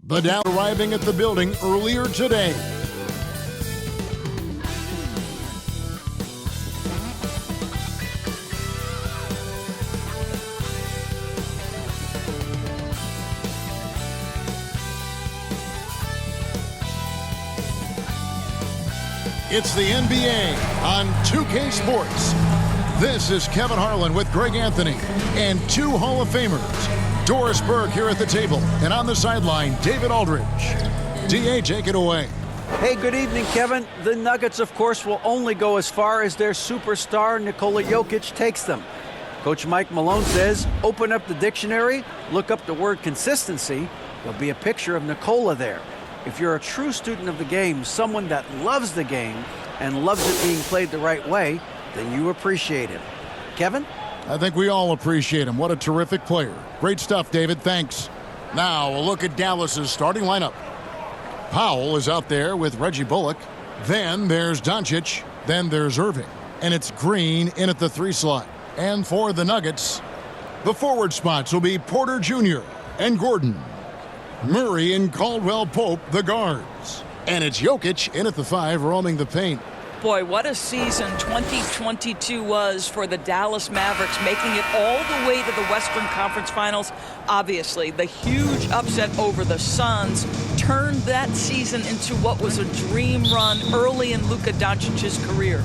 The Dow arriving at the building earlier today. It's the NBA on 2K Sports. This is Kevin Harlan with Greg Anthony and two Hall of Famers. Doris Burke here at the table, and on the sideline, David Aldridge. DA, take it away. Hey, good evening, Kevin. The Nuggets, of course, will only go as far as their superstar Nikola Jokic takes them. Coach Mike Malone says, open up the dictionary, look up the word consistency. There'll be a picture of Nikola there. If you're a true student of the game, someone that loves the game and loves it being played the right way, then you appreciate him. Kevin? I think we all appreciate him. What a terrific player. Great stuff, David. Thanks. Now, a look at Dallas's starting lineup. Powell is out there with Reggie Bullock. Then there's Doncic. Then there's Irving. And it's Green in at the 3 slot. And for the Nuggets, the forward spots will be Porter Jr. and Gordon. Murray and Caldwell Pope, the guards. And it's Jokic in at the 5, roaming the paint. Boy, what a season 2022 was for the Dallas Mavericks, making it all the way to the Western Conference Finals. Obviously, the huge upset over the Suns turned that season into what was a dream run early in Luka Doncic's career.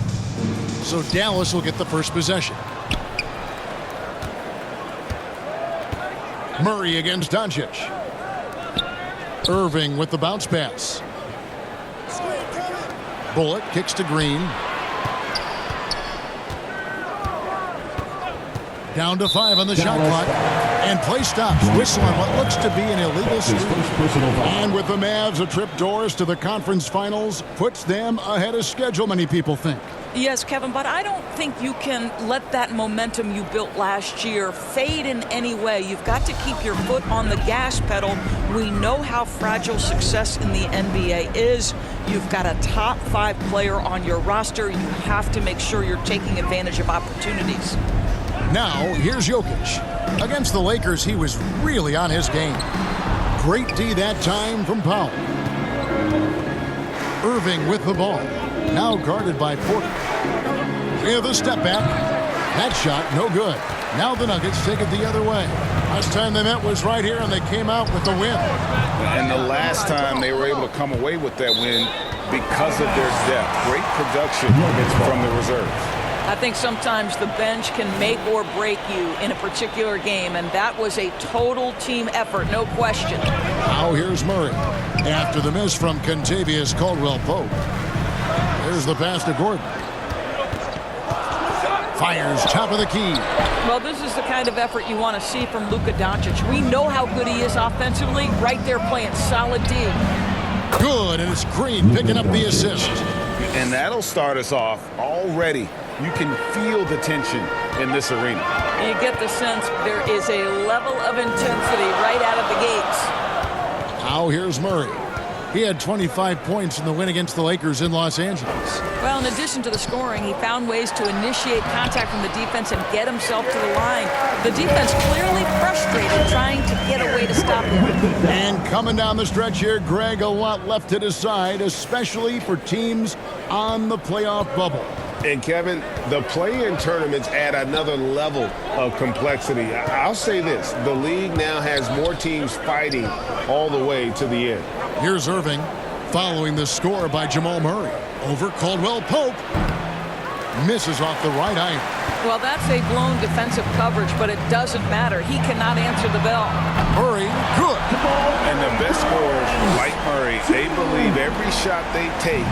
So Dallas will get the first possession. Murray against Doncic. Irving with the bounce pass. Bullock kicks to Green. Down to 5 on the shot clock. And play stops. Whistle on what looks to be an illegal steal. And with the Mavs, a trip, Doris, to the conference finals puts them ahead of schedule, many people think. Yes, Kevin, but I don't think you can let that momentum you built last year fade in any way. You've got to keep your foot on the gas pedal. We know how fragile success in the NBA is. You've got a top 5 player on your roster. You have to make sure you're taking advantage of opportunities. Now, here's Jokic. Against the Lakers, he was really on his game. Great D that time from Powell. Irving with the ball. Now guarded by Porter. Yeah, the step back. That shot, no good. Now the Nuggets take it the other way. Last time they met was right here, and they came out with the win. And the last time they were able to come away with that win because of their depth. Great production from the reserves. I think sometimes the bench can make or break you in a particular game, and that was a total team effort, no question. Now here's Murray. After the miss from Kentavious Caldwell-Pope. There's the pass to Gordon. Fires top of the key. Well, this is the kind of effort you want to see from Luka Doncic. We know how good he is offensively. Right there playing solid D. Good, and it's Green picking up the assist. And that'll start us off already. You can feel the tension in this arena. You get the sense there is a level of intensity right out of the gates. Now here's Murray. He had 25 points in the win against the Lakers in Los Angeles. Well, in addition to the scoring, he found ways to initiate contact from the defense and get himself to the line. The defense clearly frustrated trying to get a way to stop him. And coming down the stretch here, Greg, a lot left to decide, especially for teams on the playoff bubble. And Kevin, the play-in tournaments add another level of complexity. I'll say this, the league now has more teams fighting all the way to the end. Here's Irving following the score by Jamal Murray over Caldwell-Pope. Misses off the right iron. Well, that's a blown defensive coverage, but it doesn't matter. He cannot answer the bell. Murray, good. And the best scorers, like Murray, they believe every shot they take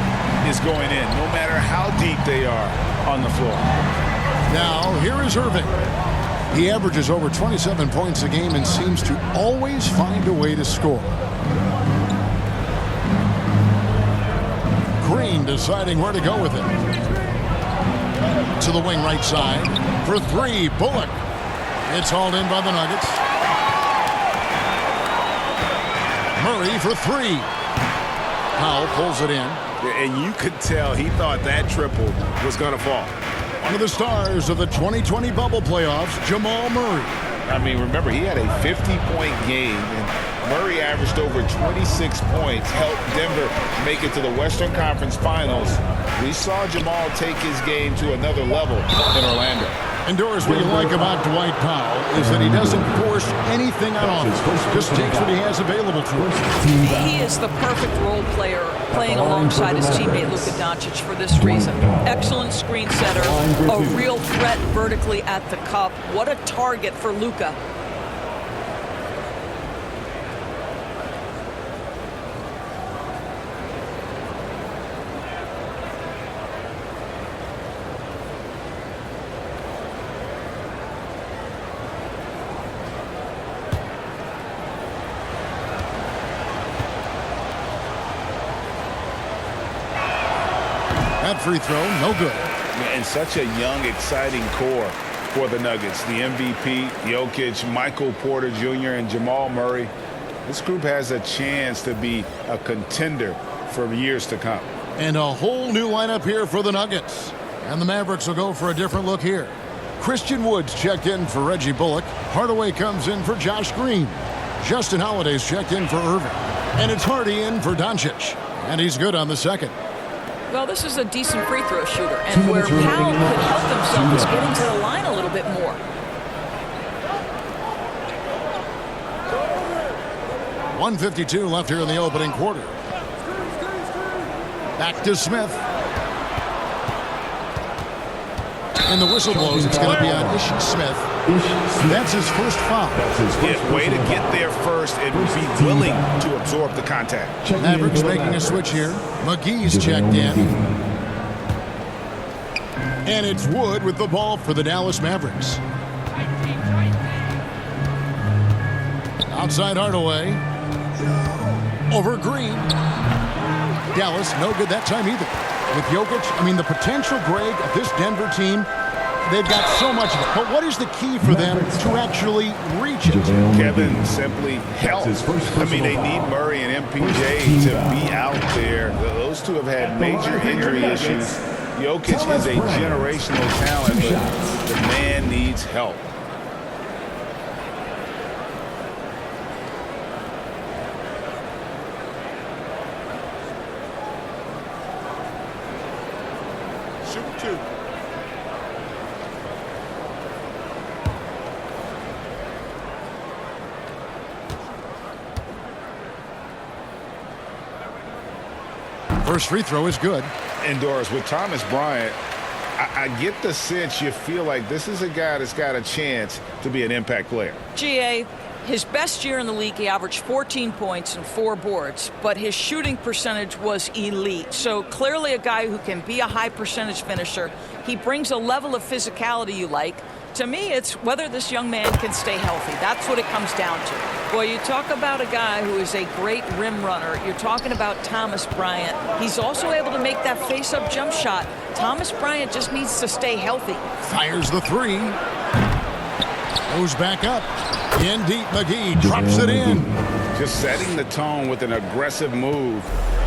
is going in, no matter how deep they are on the floor. Now, here is Irving. He averages over 27 points a game and seems to always find a way to score. Green deciding where to go with it. To the wing right side. For 3, Bullock. It's hauled in by the Nuggets. Murray for 3. Powell pulls it in. And you could tell he thought that triple was going to fall. One of the stars of the 2020 bubble playoffs, Jamal Murray. I mean, remember, he had a 50-point game, and Murray averaged over 26 points, helped Denver make it to the Western Conference Finals. We saw Jamal take his game to another level in Orlando. And Doris, what you like about Dwight Powell is that he doesn't force anything on offense, just takes what he has available to him. He is the perfect role player playing alongside his teammate Luka Doncic for this reason. Excellent screen setter, a real threat vertically at the cup. What a target for Luka. That free throw, no good. And such a young, exciting core for the Nuggets. The MVP, Jokic, Michael Porter Jr., and Jamal Murray. This group has a chance to be a contender for years to come. And a whole new lineup here for the Nuggets. And the Mavericks will go for a different look here. Christian Woods checked in for Reggie Bullock. Hardaway comes in for Josh Green. Justin Holiday's checked in for Irving. And it's Hardy in for Doncic. And he's good on the second. Well, this is a decent free throw shooter, and where Powell could help himself is getting to the line a little bit more. .152 left here in the opening quarter. Back to Smith. And the whistle blows. It's going to be on Ish Smith. That's his first foul. Yeah, way to get there first and be willing to absorb the contact. Mavericks making a switch here. McGee's checked in. And it's Wood with the ball for the Dallas Mavericks. Outside Hardaway. Over Green. Dallas, no good that time either. With Jokic, I mean, the potential, Greg, of this Denver team, they've got so much of it. But what is the key for them to actually reach it? Kevin, simply help. I mean, they need Murray and MPJ to be out there. Those two have had major injury issues. Jokic is a generational talent, but the man needs help. Shoot two. First free throw is good. And Doris, with Thomas Bryant, I get the sense you feel like this is a guy that's got a chance to be an impact player. GA, his best year in the league, he averaged 14 points and 4 boards, but his shooting percentage was elite. So clearly a guy who can be a high percentage finisher. He brings a level of physicality you like. To me, it's whether this young man can stay healthy. That's what it comes down to. Boy, you talk about a guy who is a great rim runner. You're talking about Thomas Bryant. He's also able to make that face-up jump shot. Thomas Bryant just needs to stay healthy. Fires the three. Goes back up. In deep, McGee drops it in. Just setting the tone with an aggressive move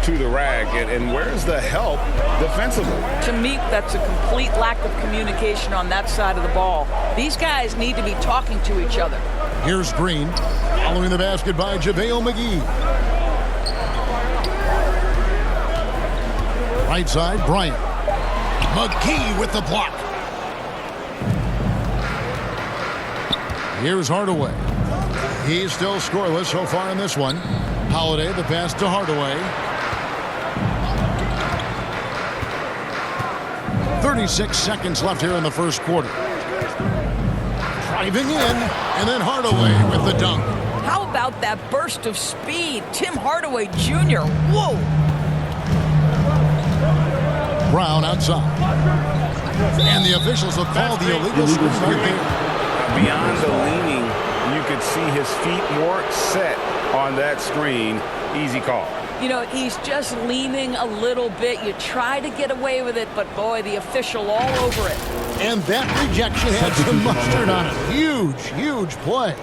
to the rack. And where's the help defensively? To me, that's a complete lack of communication on that side of the ball. These guys need to be talking to each other. Here's Green. Following the basket by JaVale McGee. Right side, Bryant. McGee with the block. Here's Hardaway. He's still scoreless so far in this one. Holiday, the pass to Hardaway. 36 seconds left here in the first quarter. Driving in, and then Hardaway with the dunk. How about that burst of speed? Tim Hardaway Jr. Whoa! Brown outside. And the officials have called the illegal screen right there. Beyond the leaning, you could see his feet more set on that screen. Easy call. You know, he's just leaning a little bit. You try to get away with it, but boy, the official all over it. And that rejection had some mustard on it. Huge, huge play.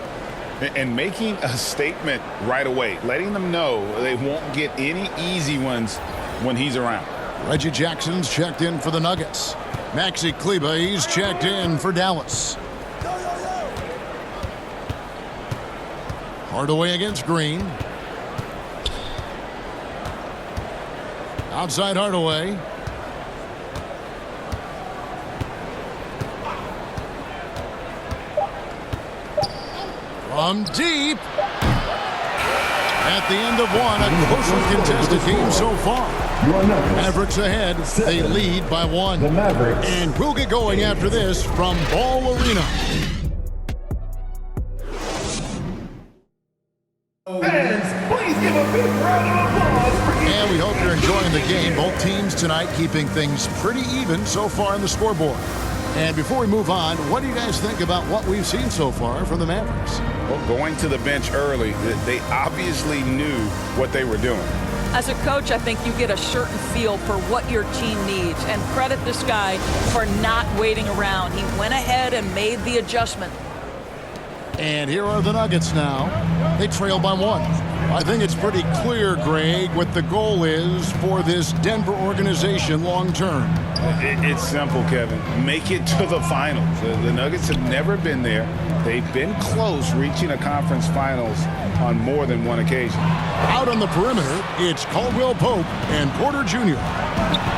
And making a statement right away, letting them know they won't get any easy ones when he's around. Reggie Jackson's checked in for the Nuggets. Maxi Kleber, he's checked in for Dallas. Hardaway against Green. Outside Hardaway. From deep. At the end of one, a closely contested game so far. Mavericks ahead. They lead by 1. The Mavericks. And we'll get going after this from Ball Arena. Fans, please give a big round of applause for And we hope you're enjoying the game. Both teams tonight keeping things pretty even so far on the scoreboard. And before we move on, what do you guys think about what we've seen so far from the Mavericks? Well, going to the bench early, they obviously knew what they were doing. As a coach, I think you get a certain feel for what your team needs. And credit this guy for not waiting around. He went ahead and made the adjustment. And here are the Nuggets now. They trail by 1. I think it's pretty clear, Greg, what the goal is for this Denver organization long term. It's simple, Kevin. Make it to the finals. The Nuggets have never been there. They've been close reaching a conference finals on more than one occasion. Out on the perimeter, it's Caldwell Pope and Porter Jr.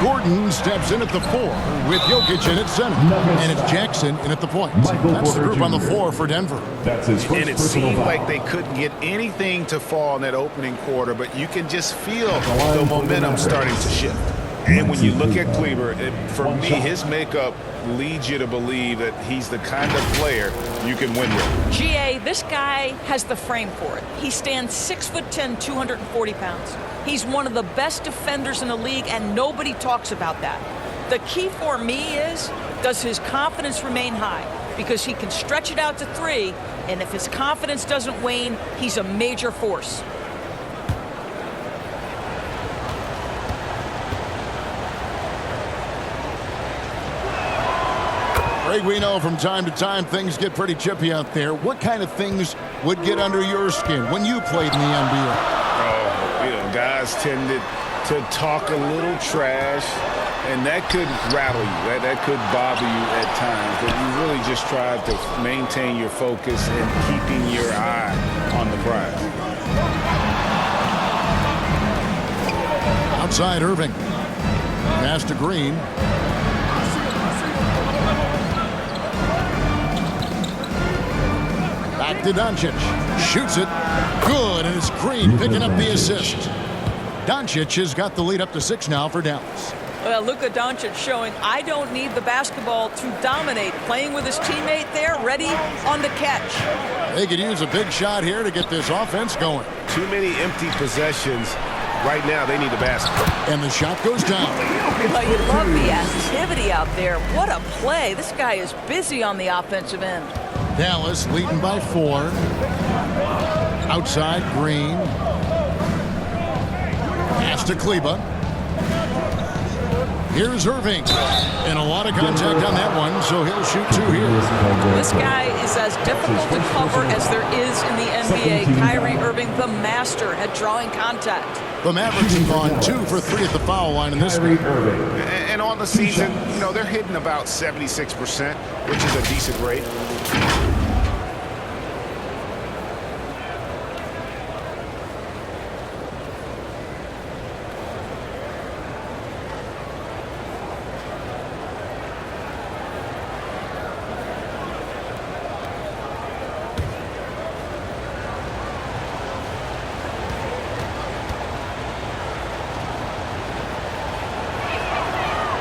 Gordon steps in at the 4 with Jokic in at center. And it's Jackson in at the point. That's the group on the floor for Denver. That's his first And it seemed like they couldn't get anything to fall in that opening quarter, but you can just feel the momentum starting to shift. And when you look at Kleber, for me, his makeup leads you to believe that he's the kind of player you can win with. GA, this guy has the frame for it. He stands 6'10", 240 pounds. He's one of the best defenders in the league, and nobody talks about that. The key for me is, does his confidence remain high? Because he can stretch it out to 3, and if his confidence doesn't wane, he's a major force. Greg, we know from time to time things get pretty chippy out there. What kind of things would get under your skin when you played in the NBA? Oh, guys tended to talk a little trash, and that could rattle you. That could bother you at times. But you really just tried to maintain your focus and keeping your eye on the prize. Outside Irving. Pass to Green. Back to Doncic. Shoots it. Good, and it's Green picking up the assist. Doncic has got the lead up to 6 now for Dallas. Well, Luka Doncic showing I don't need the basketball to dominate. Playing with his teammate there, ready on the catch. They could use a big shot here to get this offense going. Too many empty possessions. Right now, they need the basket. And the shot goes down. Well, you love the activity out there. What a play. This guy is busy on the offensive end. Dallas leading by 4. Outside Green. Pass to Kleber. Here's Irving. And a lot of contact on that one, so he'll shoot 2 here. This guy is as difficult to cover as there is in the NBA. Kyrie Irving, the master at drawing contact. The Mavericks have gone 2 for 3 at the foul line in this one. And on the season, they're hitting about 76%, which is a decent rate.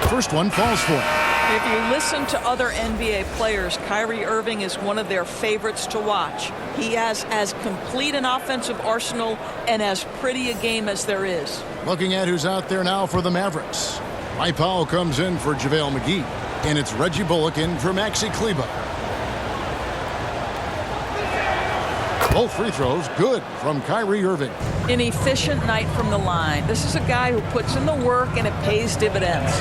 First one falls for him. If you listen to other NBA players, Kyrie Irving is one of their favorites to watch. He has as complete an offensive arsenal and as pretty a game as there is. Looking at who's out there now for the Mavericks. Mike Powell comes in for JaVale McGee. And it's Reggie Bullock in for Maxi Kleber. Both free throws good from Kyrie Irving. An efficient night from the line. This is a guy who puts in the work and it pays dividends.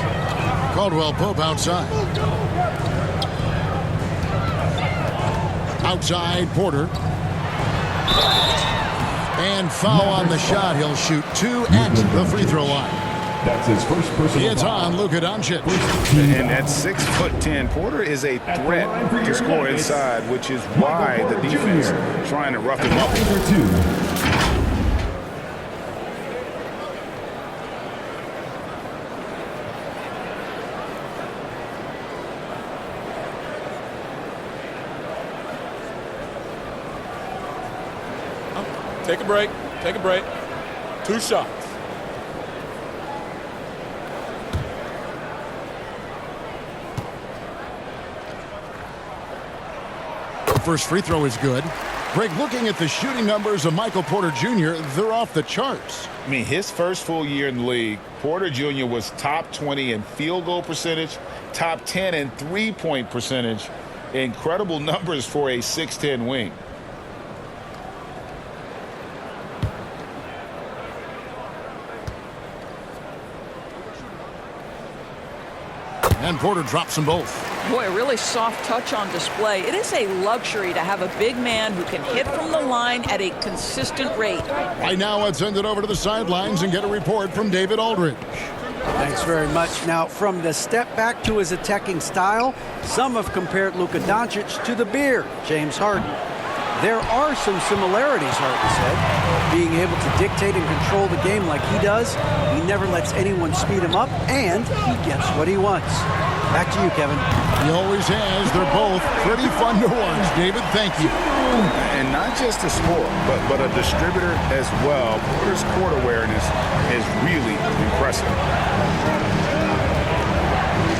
Caldwell Pope outside. Outside Porter. And foul on the shot. He'll shoot 2 at the free throw line. That's his first personal It's on Luka Doncic. And at 6'10", Porter is a threat to score inside, which is why the defense trying to rough him up. Number 2. Take a break. Take a break. 2 shots. First free throw is good. Greg, looking at the shooting numbers of Michael Porter Jr., they're off the charts. I mean, his first full year in the league, Porter Jr. was top 20 in field goal percentage, top 10 in three-point percentage. Incredible numbers for a 6'10" wing. And Porter drops them both. Boy, a really soft touch on display. It is a luxury to have a big man who can hit from the line at a consistent rate. Right now, let's send it over to the sidelines and get a report from David Aldridge. Thanks very much. Now, from the step back to his attacking style, some have compared Luka Doncic to the Bear, James Harden. There are some similarities, Harden said. Being able to dictate and control the game like he does, he never lets anyone speed him up, and he gets what he wants. Back to you, Kevin. He always has. They're both pretty fun to watch. David, thank you. And not just a scorer, but a distributor as well. Porter's court awareness is really impressive.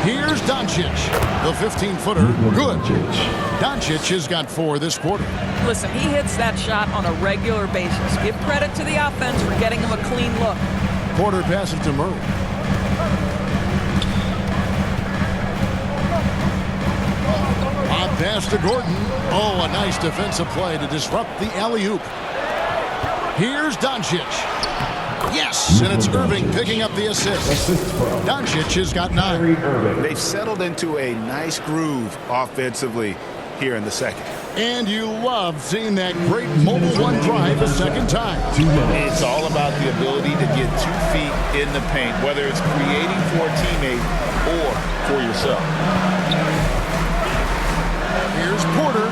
Here's Doncic, the 15-footer. Good. Doncic has got 4 this quarter. Listen, he hits that shot on a regular basis. Give credit to the offense for getting him a clean look. Porter passes to Murray. On pass to Gordon. Oh, a nice defensive play to disrupt the alley-oop. Here's Doncic. Yes, and it's Irving picking up the assist. Doncic has got 9. They've settled into a nice groove offensively here in the second. And you love seeing that great mobile one drive a second time. It's all about the ability to get 2 feet in the paint, whether it's creating for a teammate or for yourself. Here's Porter.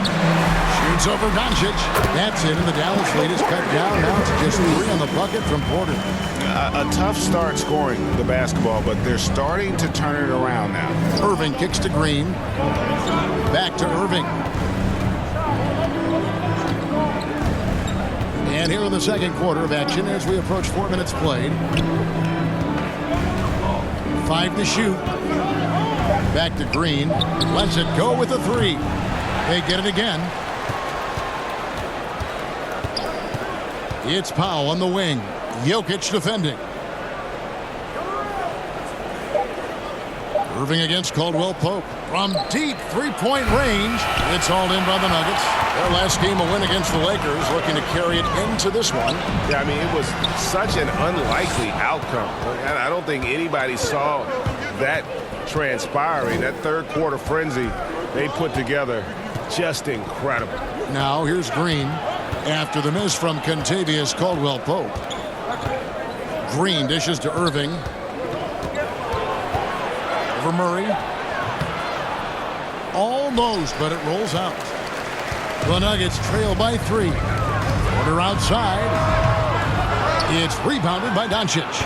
Shoots over Doncic. That's it, and the Dallas lead is cut down now to just 3 on the bucket from Porter. A tough start scoring the basketball, but they're starting to turn it around now. Irving kicks to Green. Back to Irving. And here in the second quarter of action as we approach 4 minutes played. 5 to shoot. Back to Green. Lets it go with a 3. They get it again. It's Powell on the wing. Jokic defending. Irving against Caldwell Pope. From deep three-point range. It's hauled in by the Nuggets. Their last game, a win against the Lakers, looking to carry it into this one. Yeah, I mean, it was such an unlikely outcome. I don't think anybody saw that transpiring. That third quarter frenzy they put together, just incredible. Now here's Green after the miss from Contavious Caldwell Pope. Green dishes to Irving. Over Murray. Almost, but it rolls out. The Nuggets trail by 3. Porter outside. It's rebounded by Doncic.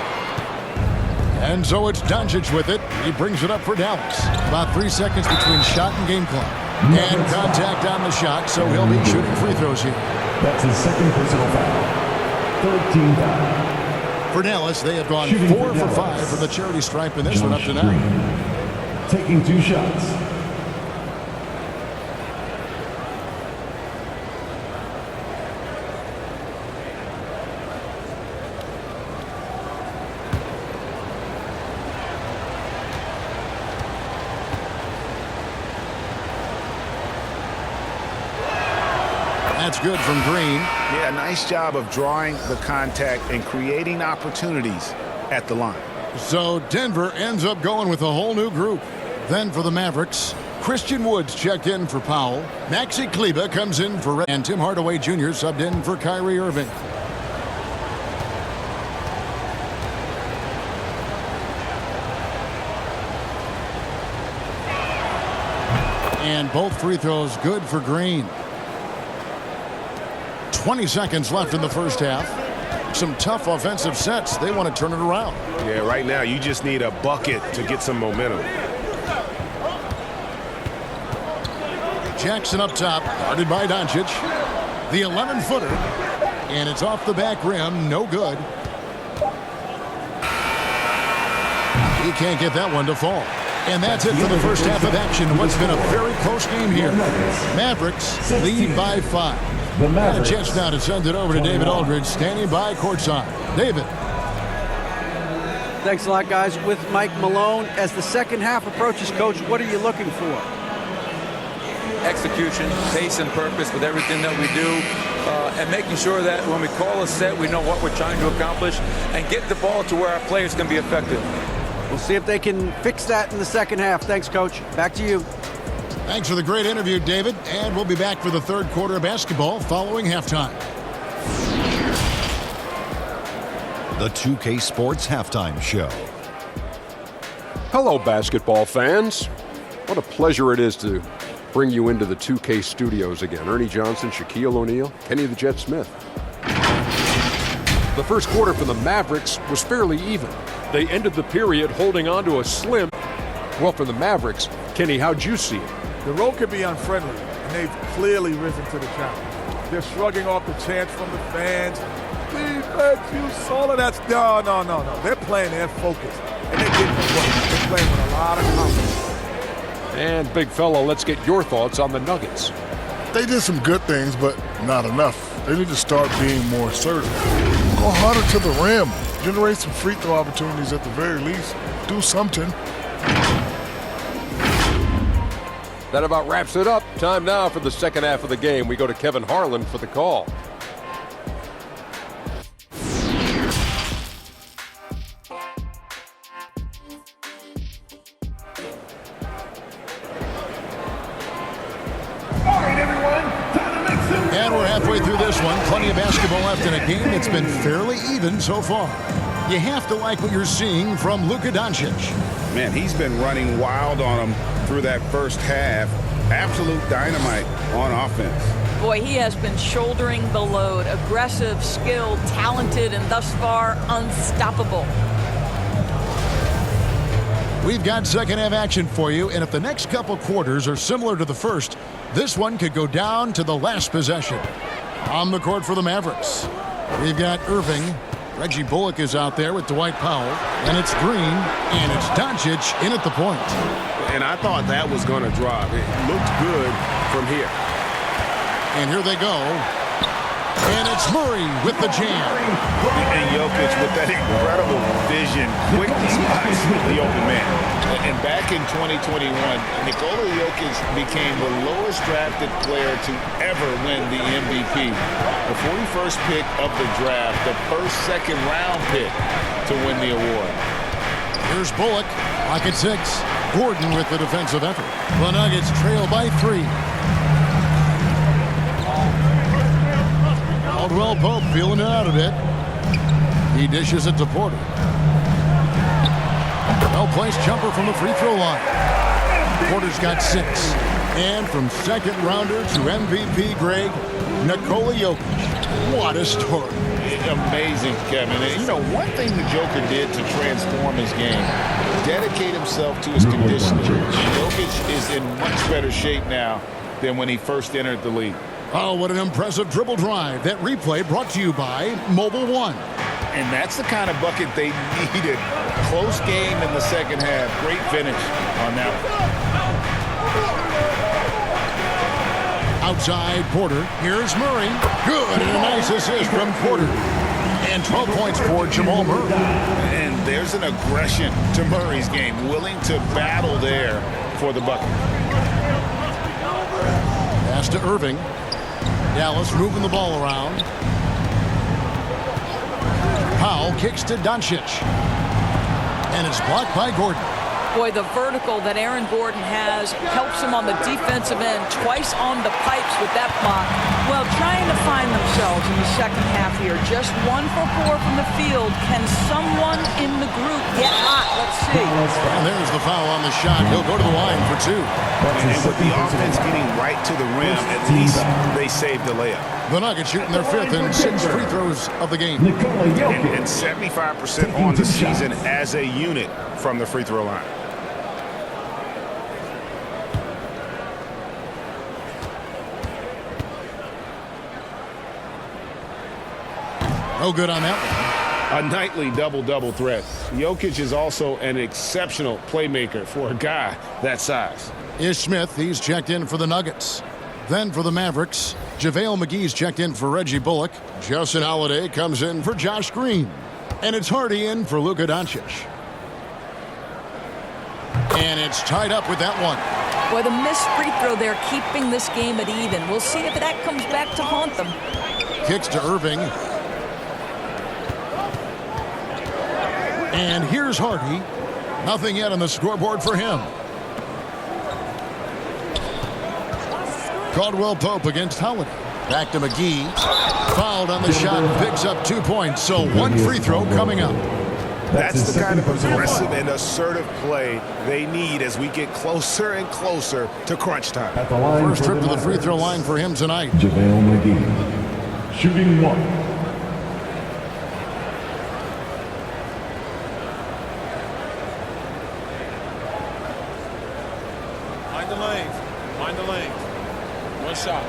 And so it's Doncic with it. He brings it up for Dallas. About 3 seconds between shot and game clock. And contact on the shot, so he'll be shooting free throws here. That's his second personal foul. 13 foul. For Dallas, they have gone 4 for 5 from the charity stripe in this one up to now. Taking 2 shots. That's good from Green. Yeah, nice job of drawing the contact and creating opportunities at the line. So Denver ends up going with a whole new group. Then for the Mavericks, Christian Woods checked in for Powell. Maxi Kleber comes in for and Tim Hardaway Jr. subbed in for Kyrie Irving. And both free throws good for Green. 20 seconds left in the first half. Some tough offensive sets. They want to turn it around. Yeah, right now you just need a bucket to get some momentum. Jackson up top, guarded by Doncic. The 11-footer. And it's off the back rim. No good. He can't get that one to fall. And that's it for the first half of action. What's been a very close game here. Mavericks lead by 5. Got a chance now to send it over to David Aldridge, standing by courtside. David. Thanks a lot, guys. With Mike Malone, as the second half approaches, Coach, what are you looking for? Execution, pace, and purpose with everything that we do, and making sure that when we call a set, we know what we're trying to accomplish and get the ball to where our players can be effective. We'll see if they can fix that in the second half. Thanks, Coach. Back to you. Thanks for the great interview, David. And we'll be back for the third quarter of basketball following halftime. The 2K Sports Halftime Show. Hello, basketball fans. What a pleasure it is to bring you into the 2K studios again. Ernie Johnson, Shaquille O'Neal, Kenny the Jet Smith. The first quarter for the Mavericks was fairly even. They ended the period holding on to a slim. Well, for the Mavericks, Kenny, how'd you see it? The road can be unfriendly, and they've clearly risen to the challenge. They're shrugging off the chants from the fans. Defense, you saw it. That's no. They're playing their focus, and they're getting the work. They're playing with a lot of confidence. And, big fella, let's get your thoughts on the Nuggets. They did some good things, but not enough. They need to start being more assertive. Go harder to the rim. Generate some free throw opportunities at the very least. Do something. That about wraps it up. Time now for the second half of the game. We go to Kevin Harlan for the call. And we're halfway through this one. Plenty of basketball left in a game that's been fairly even so far. You have to like what you're seeing from Luka Doncic. Man, he's been running wild on him through that first half. Absolute dynamite on offense. Boy, he has been shouldering the load. Aggressive, skilled, talented, and thus far unstoppable. We've got second half action for you, and if the next couple quarters are similar to the first, this one could go down to the last possession. On the court for the Mavericks, we've got Irving. Reggie Bullock is out there with Dwight Powell, and it's Green, and it's Doncic in at the point. And I thought that was going to drop. It looked good from here. And here they go. And it's Murray with the jam. And Jokic with that incredible vision, quick to spot the open man. And back in 2021, Nikola Jokic became the lowest drafted player to ever win the MVP. The 41st pick of the draft, the first second-round pick to win the award. Here's Bullock, pocket 6. Gordon with the defensive effort. The Nuggets trail by 3. Caldwell Pope feeling it out a bit. He dishes it to Porter. Well-placed jumper from the free throw line. Porter's got 6. And from second rounder to MVP Greg, Nikola Jokic. What a story. Amazing, Kevin. And, you know, one thing the Joker did to transform his game, dedicate himself to his conditioning. Jokic is in much better shape now than when he first entered the league. Oh, what an impressive dribble drive. That replay brought to you by Mobile One. And that's the kind of bucket they needed. Close game in the second half. Great finish on that one. Outside Porter. Here's Murray. Good, and a nice assist from Porter. And 12 points for Jamal Murray. And there's an aggression to Murray's game. Willing to battle there for the bucket. Pass to Irving. Dallas moving the ball around. Powell kicks to Doncic. And it's blocked by Gordon. Boy, the vertical that Aaron Gordon has helps him on the defensive end, twice on the pipes with that block. Well, trying to find themselves in the second half here. Just 1 for 4 from the field. Can someone in the group get hot? Let's see. And there's the foul on the shot. He'll go to the line for 2. And with the offense getting right to the rim, at least they saved the layup. The Nuggets shooting their 5th and 6th free throws of the game. And 75% on the season as a unit from the free throw line. No good on that one. A nightly double-double threat. Jokic is also an exceptional playmaker for a guy that size. Ish Smith, he's checked in for the Nuggets. Then for the Mavericks, JaVale McGee's checked in for Reggie Bullock. Justin Holiday comes in for Josh Green. And it's Hardy in for Luka Doncic. And it's tied up with that one. Boy, the missed free throw there keeping this game at even. We'll see if that comes back to haunt them. Kicks to Irving. And here's Hardy. Nothing yet on the scoreboard for him. Caldwell Pope against Holiday. Back to McGee. Fouled on the shot. Picks up 2 points. So 1 free throw coming up. That's the kind of aggressive and assertive play they need as we get closer and closer to crunch time. First trip to the free throw line for him tonight. JaVale McGee, shooting 1. Mind the lanes. 1 shot.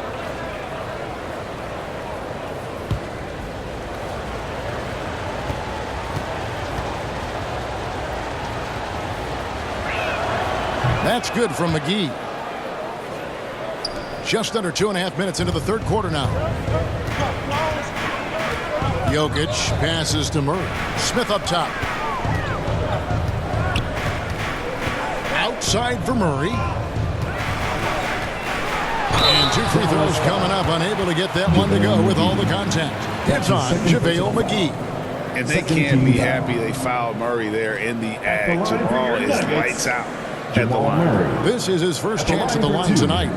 That's good from McGee. Just under 2.5 minutes into the third quarter now. Jokic passes to Murray. Smith up top. Outside for Murray. And 2 free throws coming up. Unable to get that one to go with all the contact. It's on JaVale McGee. And they can't be happy they fouled Murray there in the ag. Jamal is lights out at the line. This is his first chance at the line tonight.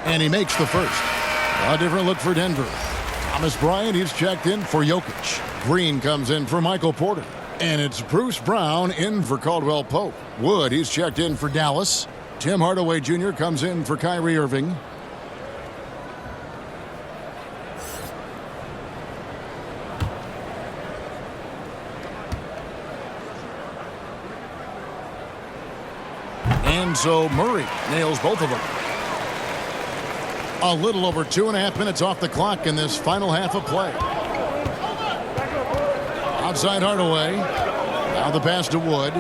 And he makes the first. A different look for Denver. Thomas Bryant, he's checked in for Jokic. Green comes in for Michael Porter. And it's Bruce Brown in for Caldwell Pope. Wood, he's checked in for Dallas. Tim Hardaway Jr. comes in for Kyrie Irving. And so Murray nails both of them. A little over 2.5 minutes off the clock in this final half of play. Outside Hardaway. Now the pass to Wood.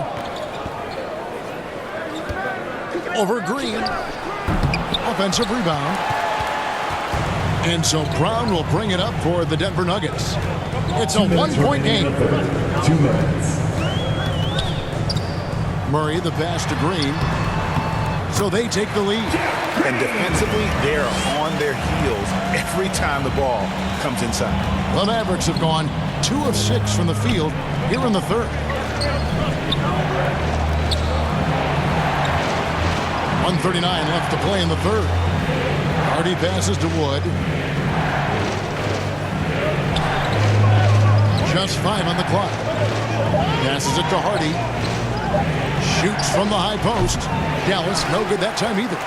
Over Green. Offensive rebound. And so Brown will bring it up for the Denver Nuggets. It's a 1-point game. 2 minutes. Murray the pass to Green. So they take the lead. And defensively, they're on their heels every time the ball comes inside. The Mavericks have gone 2 of 6 from the field here in the third. 1:39 left to play in the third. Hardy passes to Wood. Just 5 on the clock. Passes it to Hardy. Shoots from the high post. Dallas, no good that time either.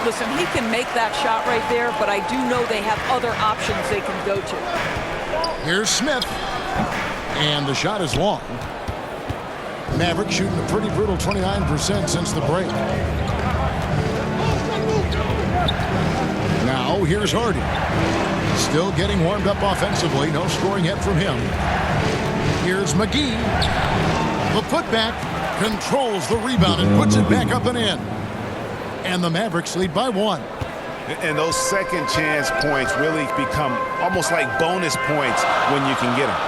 Listen, he can make that shot right there, but I do know they have other options they can go to. Here's Smith. And the shot is long. Mavericks shooting a pretty brutal 29% since the break. Now, here's Hardy. Still getting warmed up offensively. No scoring yet from him. Here's McGee. The putback controls the rebound and puts it back up and in. And the Mavericks lead by 1. And those second chance points really become almost like bonus points when you can get them.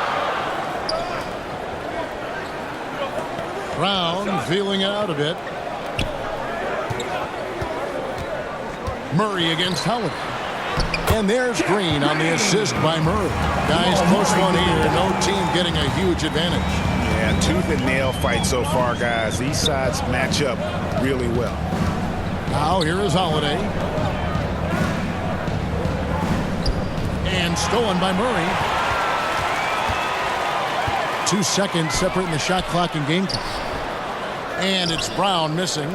Brown feeling it out a bit. Murray against Holiday. And there's Green on the assist by Murray. Guys, close one here. No team getting a huge advantage. Yeah, tooth and nail fight so far, guys. These sides match up really well. Now here is Holiday. And stolen by Murray. 2 seconds separating the shot clock and game time. And it's Brown missing.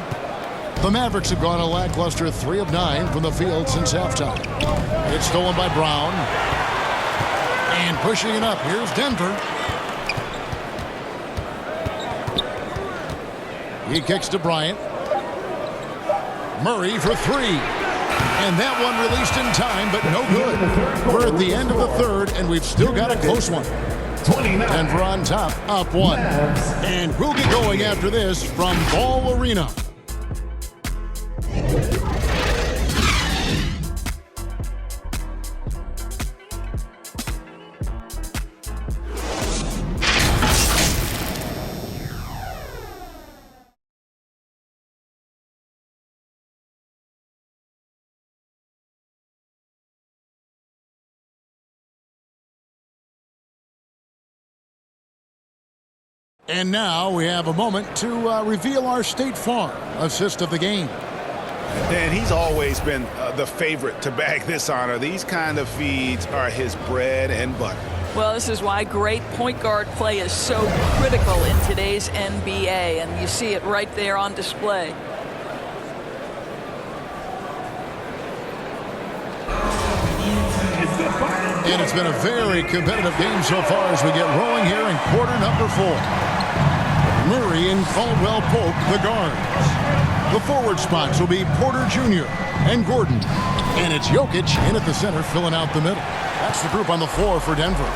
The Mavericks have gone a lackluster 3 of 9 from the field since halftime. It's stolen by Brown. And pushing it up. Here's Denver. He kicks to Bryant. Murray for 3. And that one released in time, but no good. We're at the end of the third, and we've still got a close one. Denver on top, up 1. And we'll get going after this from Ball Arena. And now we have a moment to reveal our State Farm assist of the game. And he's always been the favorite to bag this honor. These kind of feeds are his bread and butter. Well, this is why great point guard play is so critical in today's NBA, and you see it right there on display. And it's been a very competitive game so far as we get rolling here in quarter number 4. Murray and Caldwell Pope, the guards. The forward spots will be Porter Jr. and Gordon. And it's Jokic in at the center, filling out the middle. That's the group on the floor for Denver.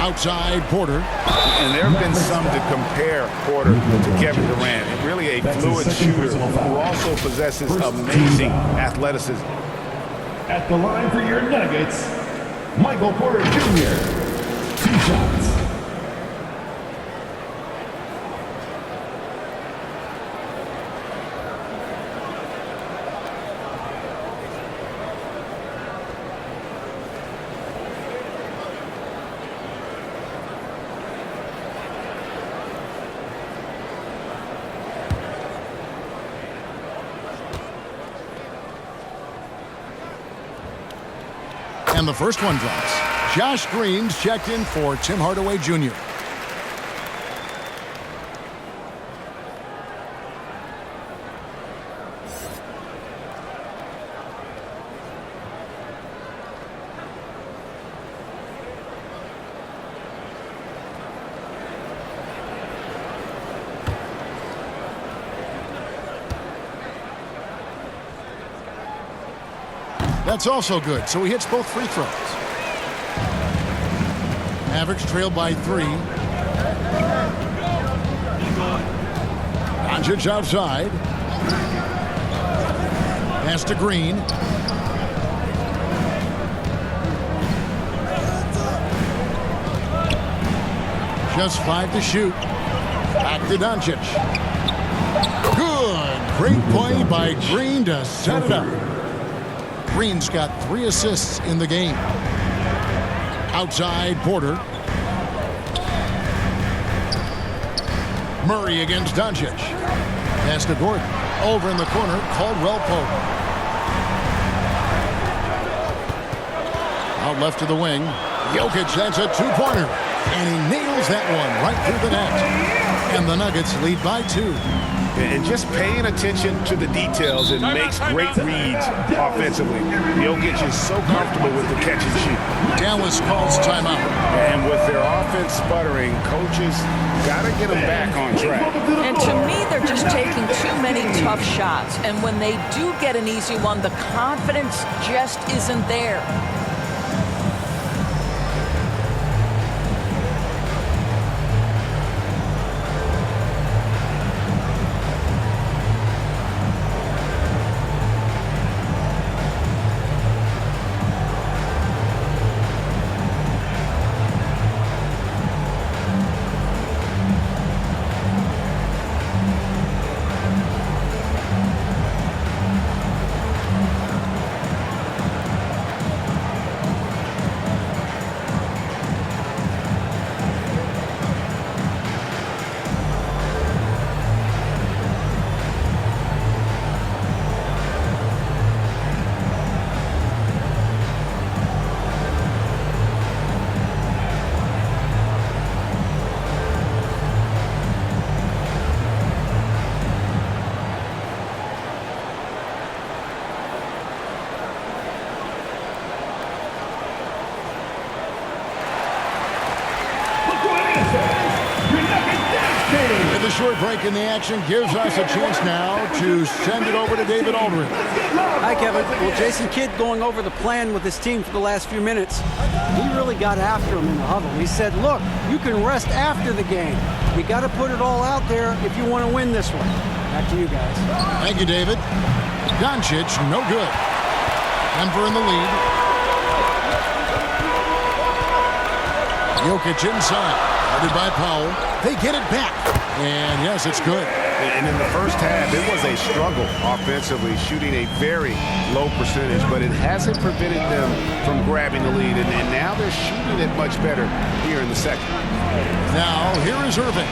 Outside, Porter. And there have been some to compare Porter to Kevin Durant. Really a fluid shooter who also possesses amazing athleticism. At the line for your Nuggets, Michael Porter Jr. 2 shots. And the first one drops. Josh Green's checked in for Tim Hardaway Jr. That's also good, so he hits both free throws. Mavericks trail by 3. Doncic outside. Pass to Green. Just 5 to shoot. Back to Doncic. Good. Great play by Green to set it up. Green's got 3 assists in the game. Outside, Porter. Murray against Doncic. Pass to Gordon. Over in the corner, Caldwell Pope. Out left to the wing. Jokic, that's a 2-pointer. And he nails that one right through the net. And the Nuggets lead by 2. And just paying attention to the details, it makes great reads offensively. Jokic is so comfortable with the catch and shoot. Dallas calls timeout. And with their offense sputtering, coaches got to get them back on track. And to me, they're just taking too many tough shots. And when they do get an easy one, the confidence just isn't there. the short break in the action gives us a chance now to send it over to David Aldridge. Hi, Kevin. Well, Jason Kidd going over the plan with his team for the last few minutes. He really got after him in the huddle. He said, look, you can rest after the game. You got to put it all out there if you want to win this one. Back to you guys. Thank you, David. Doncic, no good. Denver in the lead. Jokic inside. Guarded by Powell. They get it back. And yes, it's good. And in the first half, it was a struggle offensively, shooting a very low percentage, but it hasn't prevented them from grabbing the lead. And now they're shooting it much better here in the second. Now, here is Irving.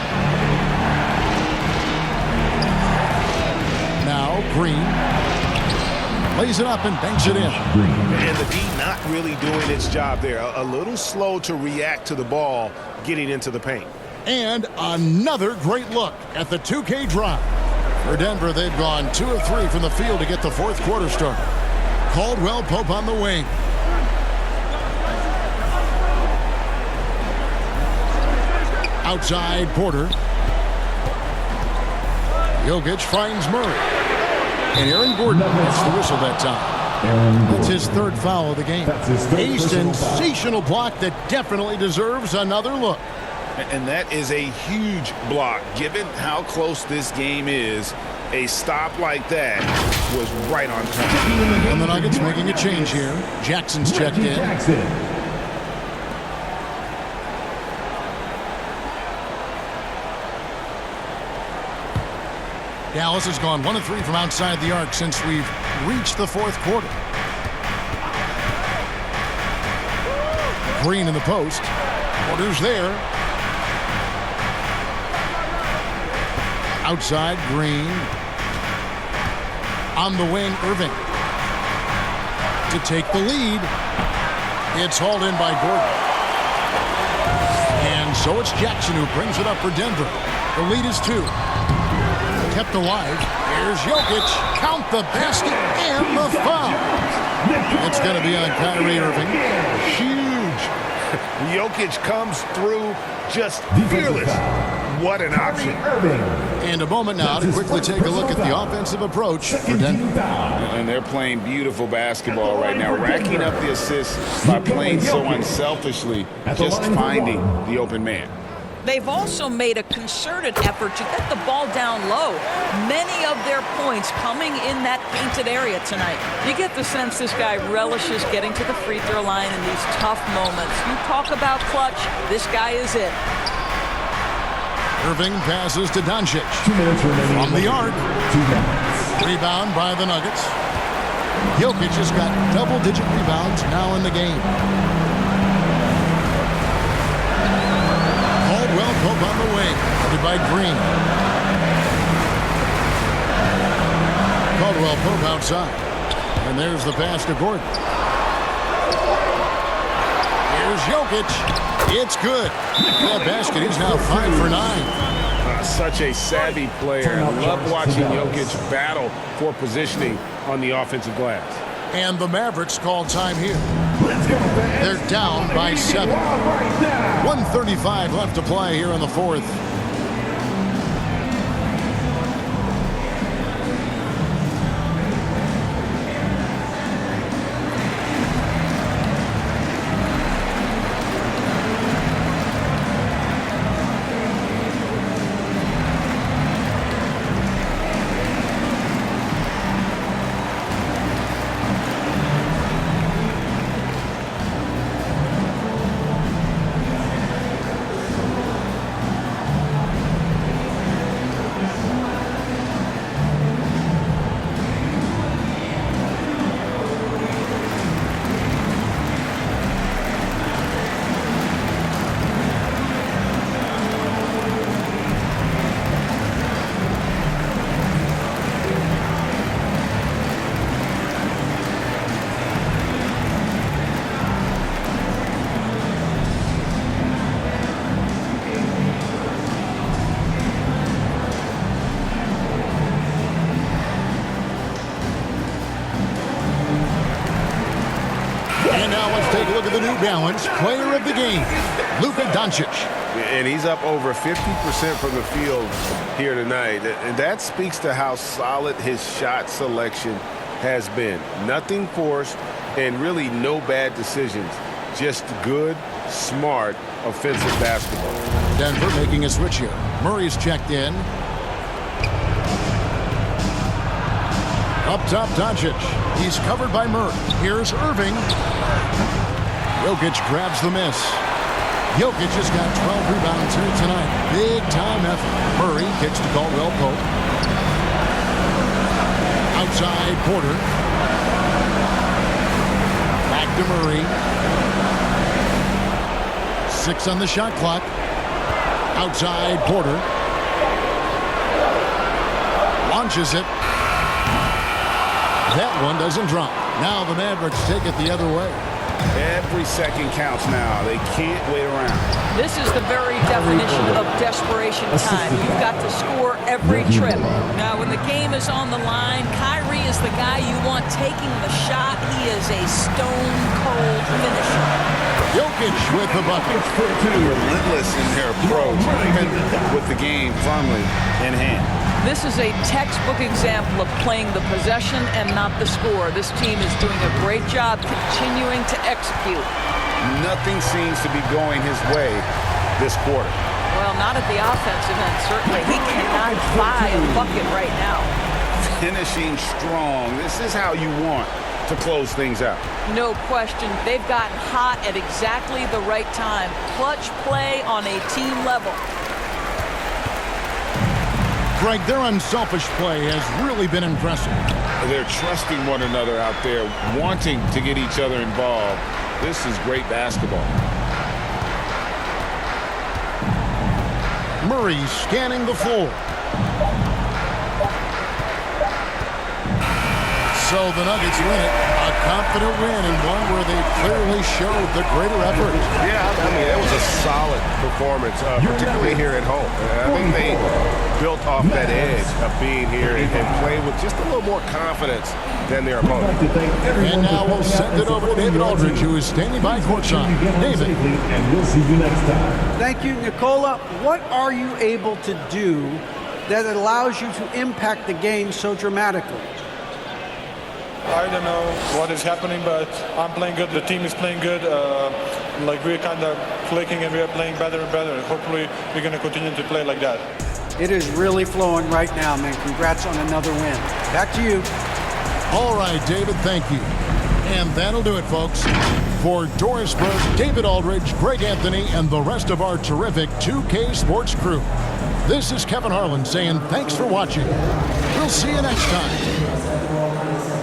Now, Green. Lays it up and banks it in. And the D not really doing its job there. A little slow to react to the ball getting into the paint. And another great look at the 2K drive. For Denver, they've gone 2 of 3 from the field to get the fourth quarter started. Caldwell Pope on the wing. Outside Porter. Jokic finds Murray. And Aaron Gordon gets the whistle that time. That's his third foul of the game. A sensational block that definitely deserves another look. And that is a huge block. Given how close this game is, a stop like that was right on time. And the Nuggets making a change here. Jackson's checked in. Dallas has gone 1 of 3 from outside the arc since we've reached the fourth quarter. Green in the post. Porter's there. Outside, Green. On the wing, Irving. To take the lead. It's hauled in by Gordon. And so it's Jackson who brings it up for Denver. The lead is 2. Kept alive. Here's Jokic. Count the basket and the foul. It's going to be on Kyrie Irving. Huge. Jokic comes through just fearless. What an option. And a moment now to quickly take a look at the offensive approach for Denver. And they're playing beautiful basketball right now, racking up the assists by playing so unselfishly, just finding the open man. They've also made a concerted effort to get the ball down low. Many of their points coming in that painted area tonight. You get the sense this guy relishes getting to the free throw line in these tough moments. You talk about clutch, this guy is it. Irving passes to Doncic. 2 minutes remaining. From the arc. 2 minutes. Rebound by the Nuggets. Jokic has got double-digit rebounds now in the game. Caldwell Pope on the wing. Covered by Green. Caldwell Pope outside. And there's the pass to Gordon. Here's Jokic. It's good. That basket is now 5 for 9. Such a savvy player. I love watching Jokic battle for positioning on the offensive glass. And the Mavericks call time here. They're down by 7. 1:35 left to play here in the fourth. And now let's take a look at the New Balance player of the game, Luka Doncic. And he's up over 50% from the field here tonight. And that speaks to how solid his shot selection has been. Nothing forced and really no bad decisions. Just good, smart, offensive basketball. Denver making a switch here. Murray's checked in. Up top, Doncic. He's covered by Murray. Here's Irving. Jokic grabs the miss. Jokic has got 12 rebounds here tonight. Big time effort. Murray kicks to Caldwell Pope. Outside Porter. Back to Murray. 6 on the shot clock. Outside Porter. Launches it. That one doesn't drop. Now the Mavericks take it the other way. Every second counts now. They can't wait around. This is the very definition of desperation time. You've got to score every trip. Now, when the game is on the line, Kyrie is the guy you want taking the shot. He is a stone-cold finisher. Jokic with the bucket. Relentless in their approach, even with the game firmly in hand. This is a textbook example of playing the possession and not the score. This team is doing a great job continuing to execute. Nothing seems to be going his way this quarter. Well, not at the offensive end, certainly. He cannot buy a bucket right now. Finishing strong. This is how you want to close things out. No question. They've gotten hot at exactly the right time. Clutch play on a team level. Greg, their unselfish play has really been impressive. They're trusting one another out there, wanting to get each other involved. This is great basketball. Murray scanning the floor. So the Nuggets win it. A confident win and one where they clearly showed the greater effort. Yeah, I mean, it was a solid performance, particularly here at home. I think they built off that edge of being here and played with just a little more confidence than their opponent. And now we'll send it over to David Aldridge, who is standing by courtside. David. And we'll see you next time. Thank you, Nicola. What are you able to do that allows you to impact the game so dramatically? I don't know what is happening, but I'm playing good. The team is playing good. Like we're kind of clicking and we are playing better and better. Hopefully we're going to continue to play like that. It is really flowing right now, man. Congrats on another win. Back to you. All right, David, thank you. And that'll do it, folks. For Doris Burke, David Aldridge, Greg Anthony, and the rest of our terrific 2K Sports crew. This is Kevin Harlan saying thanks for watching. We'll see you next time.